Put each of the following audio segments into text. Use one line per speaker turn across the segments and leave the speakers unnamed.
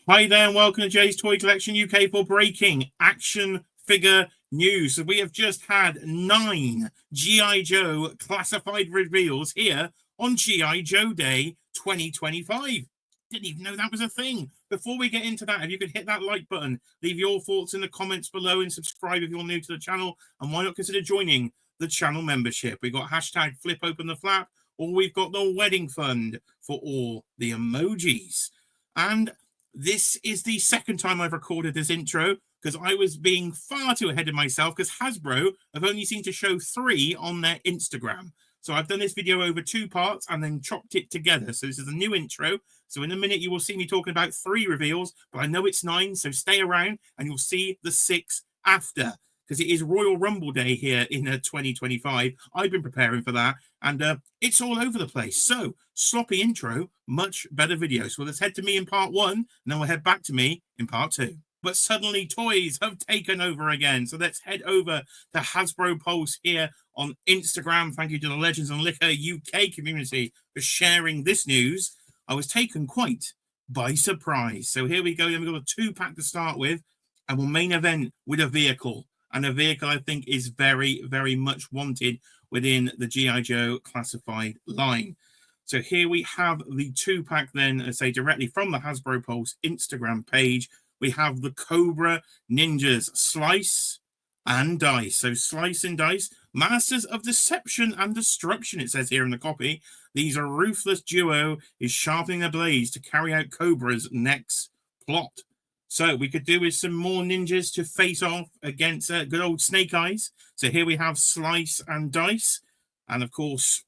Hi there and welcome to Jay's Toy Collection UK for breaking action figure news. So we have just had 9 G.I. Joe classified reveals here on G.I. Joe Day 2025. Didn't even know that was a thing. Before we get into that, if you could hit that like button, leave your thoughts in the comments below and subscribe if you're new to the channel. And why not consider joining the channel membership? We've got hashtag flip open the flap, or we've got the wedding fund for all the emojis. And this is the second time I've recorded this intro because I was being far too ahead of myself because Hasbro have only seemed to show 3 on their Instagram. So I've done this video over 2 parts and then chopped it together. So this is a new intro. So in a minute, you will see me talking about 3 reveals, but I know it's 9. So stay around and you'll see the 6 after, because it is Royal Rumble Day here in 2025. I've been preparing for that, and it's all over the place. So, sloppy intro, much better video. So let's head to me in part 1, and then we'll head back to me in part 2. But suddenly, toys have taken over again. So let's head over to Hasbro Pulse here on Instagram. Thank you to the Legends and Liquor UK community for sharing this news. I was taken quite by surprise. So here we go. Then we've got a 2-pack to start with, and we'll main event with a vehicle. And a vehicle I think is very, very much wanted within the G.I. Joe classified line. So here we have the 2-pack then, I say directly from the Hasbro Pulse Instagram page. We have the Cobra Ninjas Slice and Dice. So Slice and Dice, Masters of Deception and Destruction, it says here in the copy. These are ruthless duo is sharpening their blades to carry out Cobra's next plot. So we could do with some more ninjas to face off against good old Snake Eyes. So here we have Slice and Dice, and of course,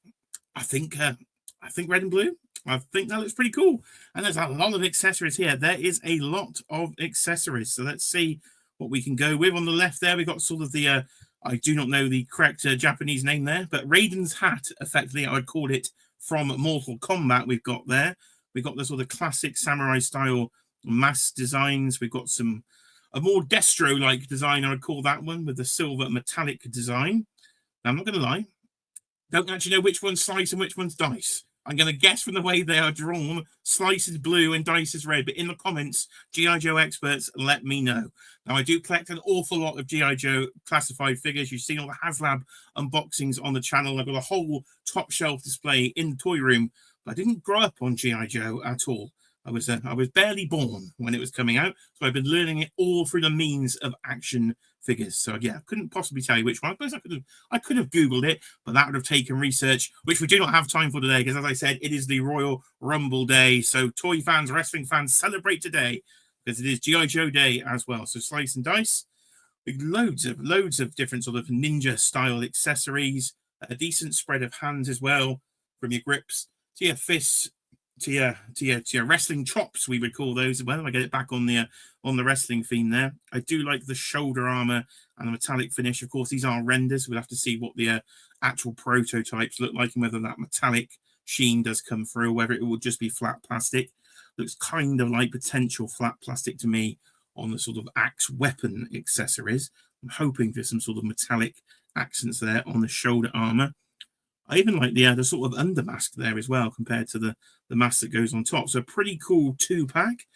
I think red and blue. I think that looks pretty cool. And there's a lot of accessories here. There is a lot of accessories. So let's see what we can go with. On the left there, we got sort of the I do not know the correct Japanese name there, but Raiden's hat, effectively, I would call it, from Mortal Kombat. We've got there. We've got the sort of classic samurai style mask designs. We've got a more Destro-like design, I would call that one, with the silver metallic design. Now, I'm not going to lie, don't actually know which one's Slice and which one's Dice. I'm going to guess from the way they are drawn, Slice is blue and Dice is red, but in the comments, G.I. Joe experts, let me know. Now, I do collect an awful lot of G.I. Joe classified figures. You've seen all the HasLab unboxings on the channel. I've got a whole top shelf display in the toy room, but I didn't grow up on G.I. Joe at all. I was barely born when it was coming out, so I've been learning it all through the means of action figures. So yeah, I couldn't possibly tell you which one. I suppose I could have Googled it, but that would have taken research, which we do not have time for today, because as I said, it is the Royal Rumble Day. So toy fans, wrestling fans, celebrate today, because it is G.I. Joe Day as well. So Slice and Dice, with loads of different sort of ninja style accessories, a decent spread of hands as well, from your grips to your fists, to your wrestling chops, we would call those. Well, I get it back on the wrestling theme there. I do like the shoulder armor and the metallic finish. Of course, these are renders. We'll have to see what the actual prototypes look like and whether that metallic sheen does come through, whether it will just be flat plastic. Looks kind of like potential flat plastic to me on the sort of axe weapon accessories. I'm hoping for some sort of metallic accents there on the shoulder armor. I even like the sort of undermask there as well, compared to the mask that goes on top. So a pretty cool 2-pack.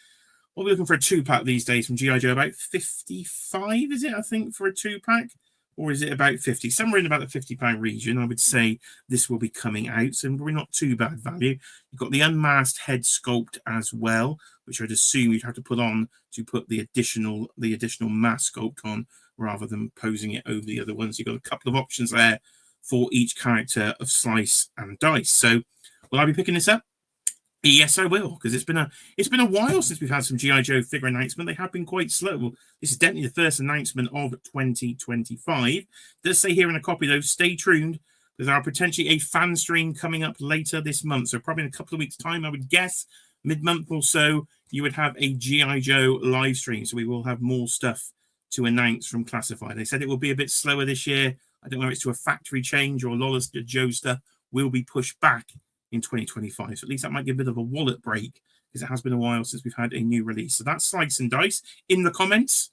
What are we looking for a 2-pack these days from G.I. Joe? About 55, is it, I think, for a 2-pack? Or is it about 50? Somewhere in about the £50 region, I would say this will be coming out. So probably not too bad value. You've got the unmasked head sculpt as well, which I'd assume you'd have to put on to put the additional mask sculpt on, rather than posing it over the other ones. You've got a couple of options there for each character of Slice and Dice. So will I be picking this up? Yes, I will, because it's been a while since we've had some G.I. Joe figure announcement. They have been quite slow. This is definitely the first announcement of 2025. It does say here in a copy, though, stay tuned, because there are potentially a fan stream coming up later this month. So probably in a couple of weeks' time, I would guess, mid-month or so, you would have a G.I. Joe live stream. So we will have more stuff to announce from Classified. They said it will be a bit slower this year. I don't know if it's to a factory change or Lola's Joe stuff will be pushed back in 2025. So at least that might give a bit of a wallet break, because it has been a while since we've had a new release. So that's Slice and Dice. In the comments,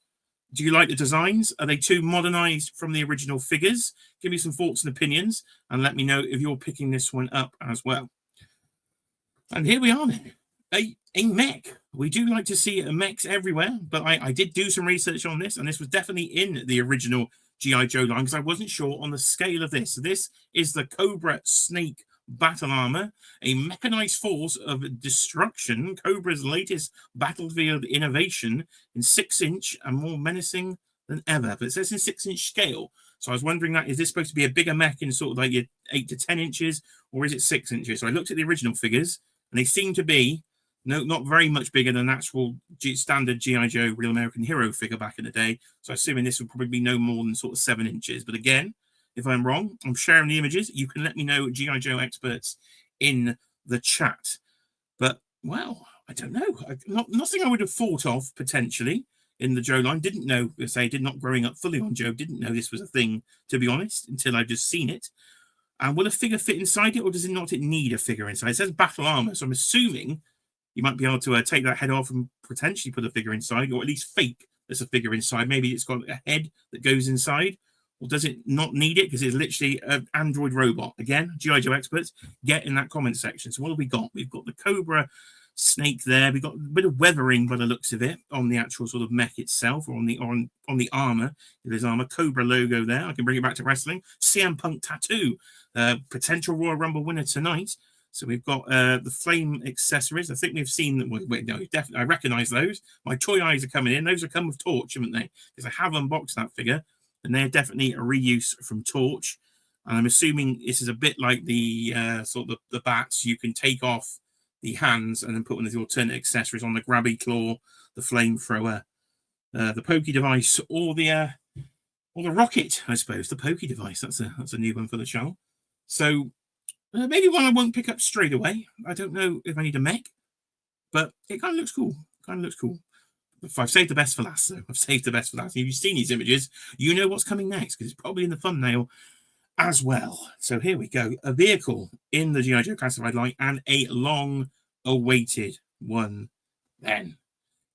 do you like the designs? Are they too modernized from the original figures? Give me some thoughts and opinions, and let me know if you're picking this one up as well. And here we are then. a mech. We do like to see mechs everywhere, but I did do some research on this, and this was definitely in the original G.I. Joe line because I wasn't sure on the scale of this. So this is the Cobra Snake battle armor, a mechanized force of destruction, Cobra's latest battlefield innovation in 6-inch and more menacing than ever. But it says in 6-inch scale. So I was wondering that is this supposed to be a bigger mech in sort of like your 8 to 10 inches, or is it 6 inches? So I looked at the original figures, and they seem to be not very much bigger than actual standard G.I. Joe Real American Hero figure back in the day. So assuming this would probably be no more than sort of 7 inches. But again, if I'm wrong, I'm sharing the images. You can let me know, G.I. Joe experts, in the chat. But, well, I don't know. Nothing I would have thought of, potentially, in the Joe line. Didn't know, say, did not growing up fully on Joe, didn't know this was a thing, to be honest, until I've just seen it. And will a figure fit inside it, or does it not need a figure inside? It says battle armor, so I'm assuming you might be able to take that head off and potentially put a figure inside, or at least fake there's a figure inside. Maybe it's got a head that goes inside, or does it not need it because it's literally an android robot? Again, G.I. Joe experts, get in that comment section. So what have we got? We've got the Cobra Snake there. We've got a bit of weathering by the looks of it on the actual sort of mech itself, or on the armor. There's armor Cobra logo there. I can bring it back to wrestling. CM Punk tattoo. Potential Royal Rumble winner tonight. So we've got the flame accessories. I think we've seen them. Wait, no, definitely. I recognize those. My toy eyes are coming in. Those are come with Torch, haven't they? Because I have unboxed that figure, and they're definitely a reuse from Torch. And I'm assuming this is a bit like the sort of the bats. You can take off the hands and then put one of the alternate accessories on the grabby claw, the flamethrower, the pokey device, or the rocket. I suppose the pokey device. That's a new one for the channel. So. Maybe one I won't pick up straight away. I don't know if I need a mech, but it kind of looks cool. I've saved the best for last, though. I've saved the best for last. If you've seen these images, you know what's coming next, because it's probably in the thumbnail as well. So here we go. A vehicle in the G.I. Joe classified line, and a long-awaited one then.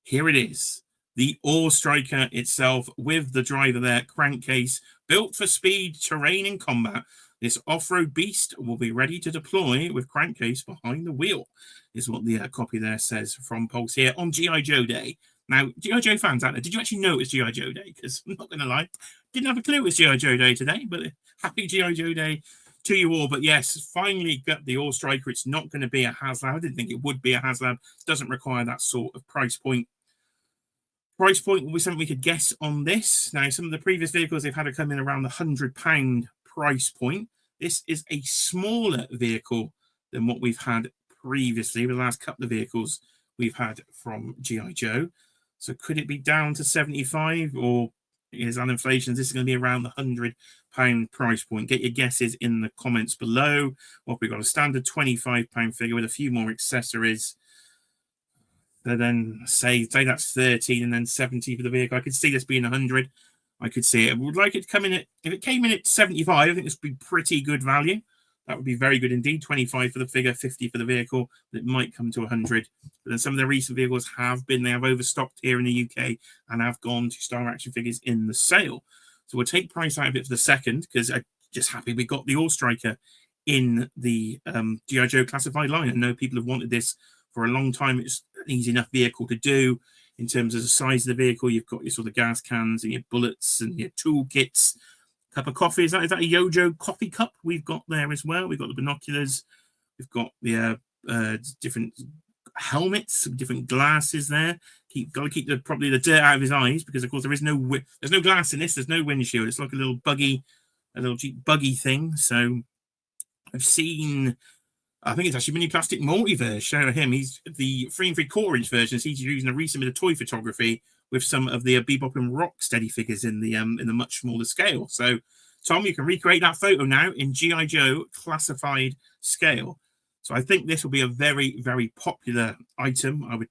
Here it is. The Ore Striker itself, with the driver there, crankcase, built for speed, terrain, and combat. This off-road beast will be ready to deploy with crankcase behind the wheel, is what the copy there says from Pulse here on G.I. Joe Day. Now, G.I. Joe fans out there, did you actually know it was G.I. Joe Day? Because I'm not going to lie, didn't have a clue it was G.I. Joe Day today, but happy G.I. Joe Day to you all. But yes, finally got the Ore Striker. It's not going to be a HasLab. I didn't think it would be a HasLab. It doesn't require that sort of price point. Price point will be something we could guess on this. Now, some of the previous vehicles they've had to come in around the £100 price point. This is a smaller vehicle than what we've had previously, the last couple of vehicles we've had from G.I. Joe. So could it be down to 75, or is that inflation? This is going to be around the £100 price point. Get your guesses in the comments below. Well, we've got a standard £25 figure with a few more accessories. So then say that's 13 and then 70 for the vehicle. I could see this being 100. I could see it. I would like it to come in at, if it came in at 75, I think this would be pretty good value. That would be very good indeed. 25 for the figure, 50 for the vehicle. But it might come to 100. But then some of the recent vehicles they have overstocked here in the UK and have gone to Star Action Figures in the sale. So we'll take price out of it for the second, because I'm just happy we got the Ore Striker in the G.I. Joe classified line. I know people have wanted this for a long time. It's an easy enough vehicle to do. In terms of the size of the vehicle, you've got your sort of gas cans and your bullets and your toolkits. Cup of coffee, is that a Yojo coffee cup we've got there as well? We've got the binoculars. We've got the different helmets, different glasses there. Got to keep probably the dirt out of his eyes, because of course there's no glass in this. There's no windshield. It's like a little Jeep buggy thing. So I've seen. I think it's actually Mini Plastic Multiverse. Shout out him. He's the 3 3/4 inch versions. He's using a recent bit of toy photography with some of the Bebop and Rocksteady figures in the much smaller scale. So, Tom, you can recreate that photo now in G.I. Joe classified scale. So I think this will be a very, very popular item. I would,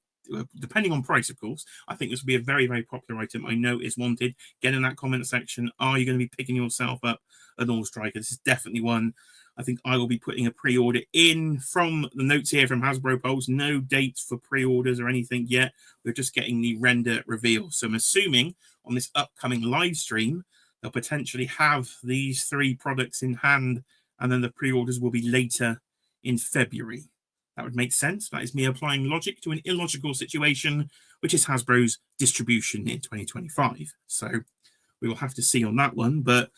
depending on price, of course, I think this will be a very, very popular item. I know is wanted. Get in that comment section. Are you going to be picking yourself up an Ore Striker? This is definitely one. I think I will be putting a pre-order in. From the notes here from Hasbro Pulse, no dates for pre-orders or anything yet. We're just getting the render reveal. So I'm assuming on this upcoming live stream, they'll potentially have these 3 products in hand, and then the pre-orders will be later in February. That would make sense. That is me applying logic to an illogical situation, which is Hasbro's distribution in 2025. So we will have to see on that one. But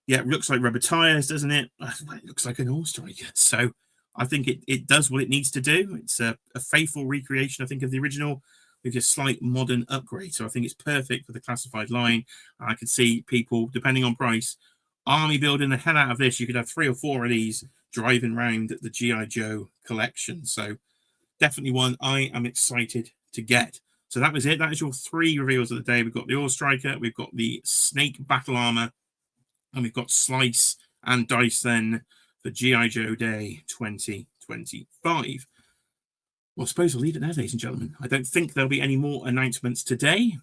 yeah, it looks like rubber tires, doesn't it? It looks like an all-striker. So I think it does what it needs to do. It's a faithful recreation, I think, of the original with a slight modern upgrade. So I think it's perfect for the classified line. I could see people, depending on price, army building the hell out of this. You could have 3 or 4 of these driving around the G.I. Joe collection. So definitely one I am excited to get. So that was it. That is your 3 reveals of the day. We've got the All Striker, we've got the Snake Battle Armor, and we've got Slice and Dice then for G.I. Joe Day 2025. Well, I suppose we'll leave it there, ladies and gentlemen. I don't think there'll be any more announcements today.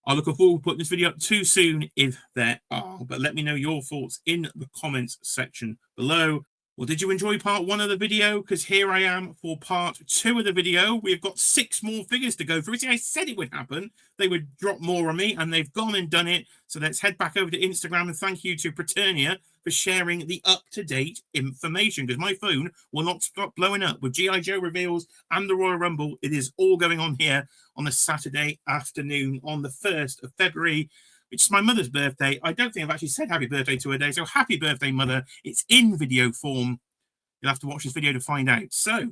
I look forward to putting this video up too soon if there are. But let me know your thoughts in the comments section below. Well, did you enjoy part 1 of the video? Because here I am for part 2 of the video. We've got 6 more figures to go through. See, I said it would happen. They would drop more on me, and they've gone and done it. So let's head back over to Instagram, and thank you to Preternia for sharing the up-to-date information, because my phone will not stop blowing up with G.I. Joe reveals and the Royal Rumble. It is all going on here on a Saturday afternoon on the 1st of February, which is my mother's birthday. I don't think I've actually said happy birthday to her day, so happy birthday, Mother. It's in video form. You'll have to watch this video to find out. So,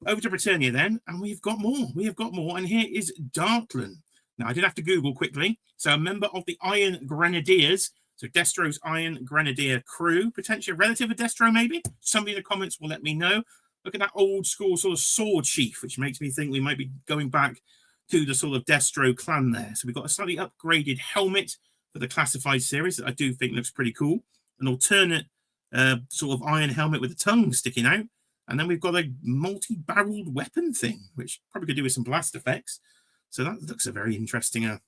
over to Britannia then, and we've got more. We have got more, and here is Dartland. Now, I did have to Google quickly. So, a member of the Iron Grenadiers, so Destro's Iron Grenadier crew, potentially a relative of Destro, maybe? Somebody in the comments will let me know. Look at that old school sort of sword sheath, which makes me think we might be going back to the sort of Destro clan there. So we've got a slightly upgraded helmet for the classified series that I do think looks pretty cool. An alternate sort of iron helmet with a tongue sticking out. And then we've got a multi-barreled weapon thing, which probably could do with some blast effects. So that looks a very interesting, an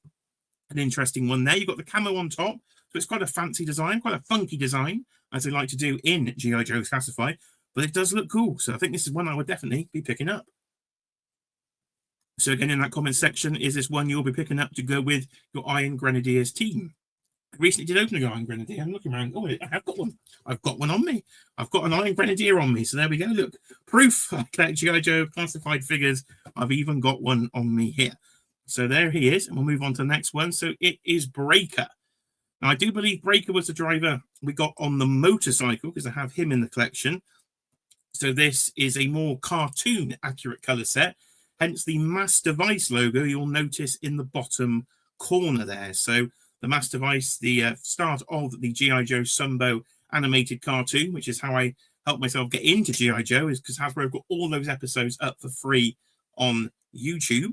interesting one there. You've got the camo on top. So it's quite a fancy design, quite a funky design, as they like to do in G.I. Joe Classified. But it does look cool. So I think this is one I would definitely be picking up. So again, in that comment section, is this one you'll be picking up to go with your Iron Grenadiers team? I recently did open a Iron Grenadier. I'm looking around. Oh, I have got one. I've got one on me. I've got an Iron Grenadier on me. So there we go. Look, proof. I collect G.I. Joe classified figures. I've even got one on me here. So there he is. And we'll move on to the next one. So it is Breaker. Now, I do believe Breaker was the driver we got on the motorcycle, because I have him in the collection. So this is a more cartoon accurate color set. Hence the Master Vice logo you'll notice in the bottom corner there. So the Master Vice, the start of the G.I. Joe Sunbow animated cartoon, which is how I helped myself get into G.I. Joe, is because Hasbro got all those episodes up for free on YouTube.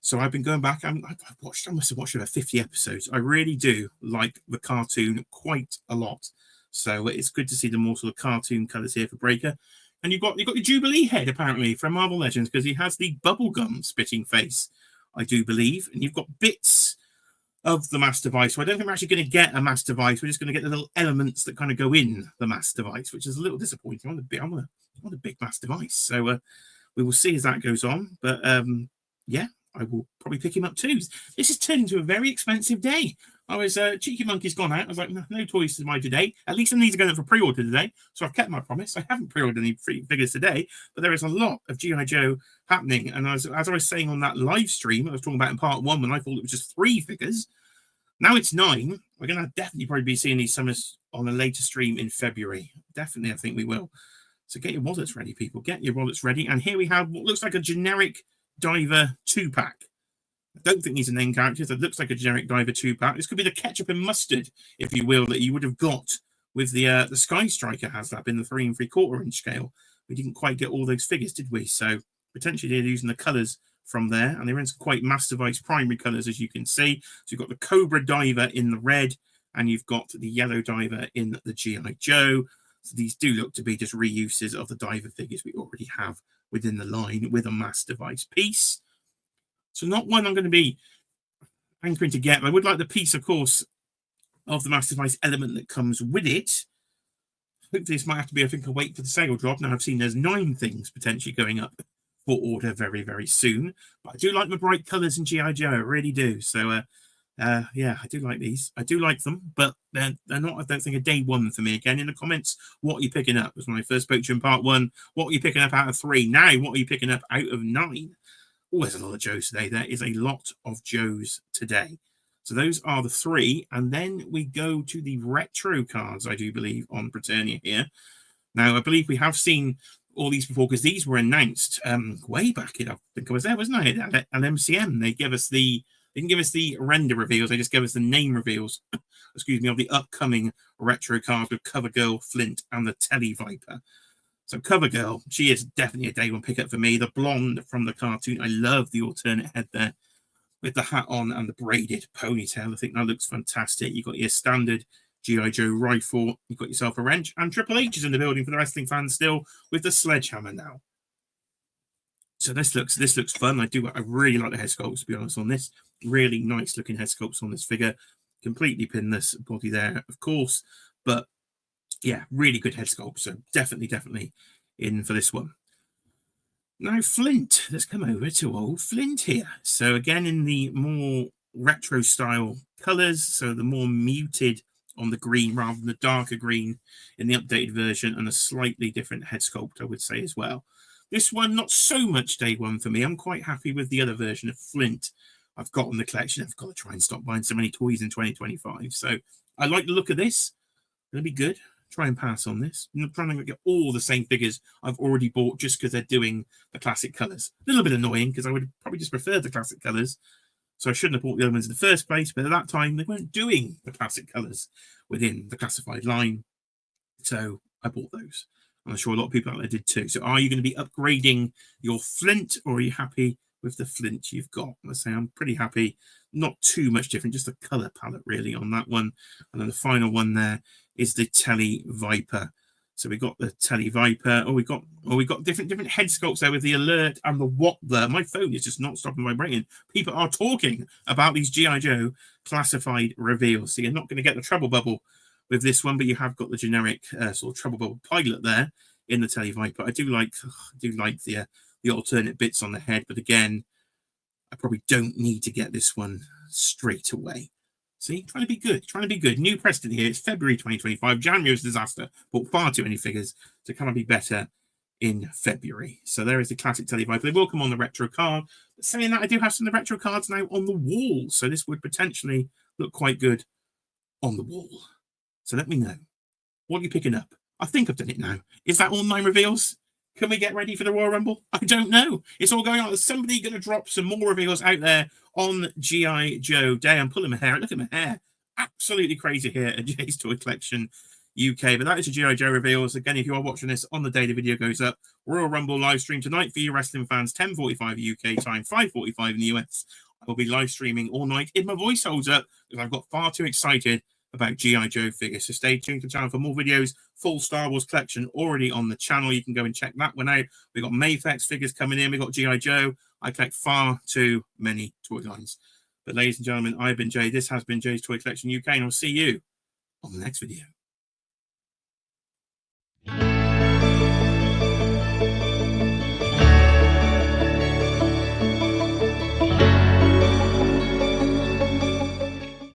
So I've been going back. I must have watched over 50 episodes. I really do like the cartoon quite a lot. So it's good to see the more sort of cartoon colors here for Breaker. And you've got your Jubilee head, apparently, from Marvel Legends, because he has the bubblegum spitting face, I do believe. And you've got bits of the Master Vice. So I don't think we're actually going to get a Master Vice. We're just going to get the little elements that kind of go in the Master Vice, which is a little disappointing. I want a big Master Vice. So we will see as that goes on. But yeah, I will probably pick him up too. This has turned into a very expensive day. I was Cheeky Monkey's gone out. I was like, no toys to my today. At least some of these are going for pre-order today. So I've kept my promise. I haven't pre-ordered any free figures today, but there is a lot of G.I. Joe happening. And as I was saying on that live stream, I was talking about in part 1 when I thought it was just 3 figures. Now it's 9. We're going to definitely probably be seeing these summers on a later stream in February. Definitely, I think we will. So get your wallets ready, people. Get your wallets ready. And here we have what looks like a generic Diver 2-pack. I don't think these are named characters. It looks like a generic Diver 2-pack. This could be the ketchup and mustard, if you will, that you would have got with the Sky Striker has that in the 3 3/4 inch scale. We didn't quite get all those figures, did we? So potentially they're using the colours from there, and they're in some quite Master Vice primary colours, as you can see. So you've got the Cobra Diver in the red, and you've got the yellow Diver in the G.I. Joe. So these do look to be just reuses of the Diver figures we already have within the line with a Master Vice piece. So not one I'm going to be hankering to get. I would like the piece, of course, of the Master Vice element that comes with it. Hopefully this might have to be, I think, a wait for the sale drop. Now I've seen there's 9 things potentially going up for order very, very soon. But I do like my bright colours in G.I. Joe. I really do. So Yeah, I do like these. I do like them, but they're not, I don't think, a day one for me. Again, in the comments, what are you picking up? Was when I first spoke to you in part 1. What are you picking up out of 3? Now, what are you picking up out of 9? Oh, there's a lot of Joes today. There is a lot of Joes today. So those are the 3. And then we go to the retro cards, I do believe, on Britannia here. Now, I believe we have seen all these before because these were announced way back in, I think I was there, wasn't I, at MCM. They didn't give us the render reveals, they just gave us the name reveals, excuse me, of the upcoming retro cards with CoverGirl, Flint, and the Telly Viper. So CoverGirl, she is definitely a day one pickup for me. The blonde from the cartoon, I love the alternate head there with the hat on and the braided ponytail. I think that looks fantastic. You've got your standard G.I. Joe rifle. You've got yourself a wrench. And Triple H is in the building for the wrestling fans still with the sledgehammer now. So this looks fun. I really like the head sculpts, to be honest, on this. Really nice looking head sculpts on this figure. Completely pinless body there, of course. But yeah, really good head sculpt. So definitely in for this one. Now, Flint, let's come over to old Flint here. So again, in the more retro style colors, so the more muted on the green rather than the darker green in the updated version, and a slightly different head sculpt, I would say, as well. This one, not so much day one for me. I'm quite happy with the other version of Flint I've got in the collection. I've got to try and stop buying so many toys in 2025. So I like the look of this. It'll be good. Try and pass on this. I'm not trying to get all the same figures I've already bought just because they're doing the classic colors. A little bit annoying because I would probably just prefer the classic colors. So I shouldn't have bought the other ones in the first place. But at that time, they weren't doing the classic colors within the classified line. So I bought those. I'm sure a lot of people out there did too. So are you going to be upgrading your Flint, or are you happy with the Flint you've got? Let's say I'm pretty happy. Not too much different, just the color palette really on that one. And then the final one there is the Telly Viper. So we got the Telly Viper. We got different head sculpts there with the alert and the what the. My phone is just not stopping vibrating. People are talking about these G.I. Joe classified reveals. So you're not going to get the trouble bubble with this one, but you have got the generic sort of trouble bubble pilot there in the Telly Viper. I do like the alternate bits on the head, but again, I probably don't need to get this one straight away. See, trying to be good. New Preston here. It's February 2025. January was a disaster. Bought far too many figures to kind of be better in February. So there is the classic Telly Viper. They will come on the retro card. But saying that, I do have some of the retro cards now on the wall. So this would potentially look quite good on the wall. So let me know. What are you picking up? I think I've done it now. Is that all 9 reveals? Can we get ready for the Royal Rumble? I don't know. It's all going on. Is somebody going to drop some more reveals out there on G.I. Joe Day? I'm pulling my hair. Look at my hair. Absolutely crazy here at Jay's Toy Collection UK. But that is the G.I. Joe reveals. Again, if you are watching this on the day the video goes up, Royal Rumble live stream tonight for you wrestling fans, 10:45 UK time, 5:45 in the US. I will be live streaming all night if my voice holds up because I've got far too excited about G.I. Joe figures. So stay tuned to the channel for more videos. Full Star Wars collection already on the channel. You can go and check that one out. We've got Mayflex figures coming in. We've got G.I. Joe. I collect far too many toy lines. But ladies and gentlemen, I've been Jay. This has been Jay's Toy Collection UK, and I'll see you on the next video.